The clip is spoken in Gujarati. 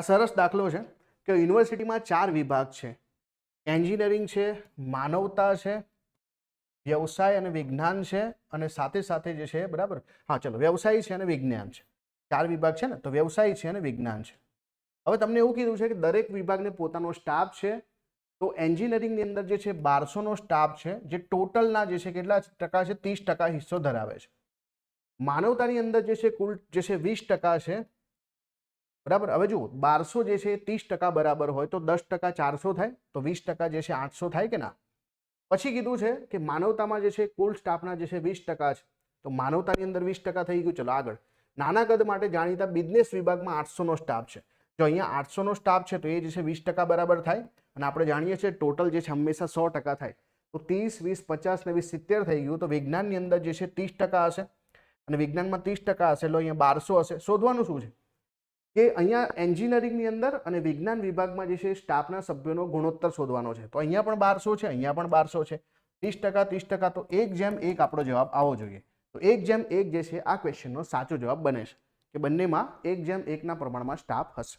આ સરસ દાખલો છે કે યુનિવર્સિટીમાં 4 વિભાગ છે, એન્જિનિયરિંગ છે, માનવતા છે, વ્યવસાય અને વિજ્ઞાન છે, અને સાથે સાથે જે છે બરાબર, હા ચલો વ્યવસાય છે અને વિજ્ઞાન છે. 4 વિભાગ છે ને, તો વ્યવસાય છે અને વિજ્ઞાન છે. હવે તમને એવું કીધું છે કે દરેક વિભાગને પોતાનો સ્ટાફ છે. તો એન્જિનિયરિંગની અંદર જે છે 1200 નો સ્ટાફ છે, જે ટોટલના જે છે કેટલા ટકા છે, 30% હિસ્સો ધરાવે છે. માનવતાની અંદર જે છે કુલ જે છે 20% છે, બરાબર. હવે જુઓ 1200 જે છે 30% બરાબર હોય તો 10% 400 થાય, તો 20% જે છે 800 થાય કે ના. પછી કીધું છે કે માનવતામાં જે છે કુલ સ્ટાફના જે છે 20% છે, તો માનવતાની અંદર 20% થઈ ગયું. ચલો આગળ, નાના કદ માટે જાણીતા બિઝનેસ વિભાગમાં 800 નો સ્ટાફ છે. જો અહીંયા 800 નો સ્ટાફ છે તો એ જે છે 20% બરાબર થાય, અને આપણે જાણીએ છીએ ટોટલ જે છે હંમેશા 100% થાય, તો 30, 20, 50 ને 20, 70 થઈ ગયું. તો વિજ્ઞાનની અંદર જે છે 30% હશે, અને વિજ્ઞાનમાં 30% હશે, એટલે અહીંયા 1200 હશે. શોધવાનું શું છે કે અહીંયા એન્જિનિયરિંગની અંદર અને વિજ્ઞાન વિભાગમાં જે છે સ્ટાફના સભ્યોનો ગુણોત્તર શોધવાનો છે. તો અહીંયા પણ 1200 છે, અહીંયા પણ 1200 છે, 30%, 30%, તો 1:1 આપણો જવાબ આવવો જોઈએ. તો 1:1 જે છે આ ક્વેશ્ચનનો સાચો જવાબ બને છે, કે બંનેમાં 1:1 ના પ્રમાણમાં સ્ટાફ હશે.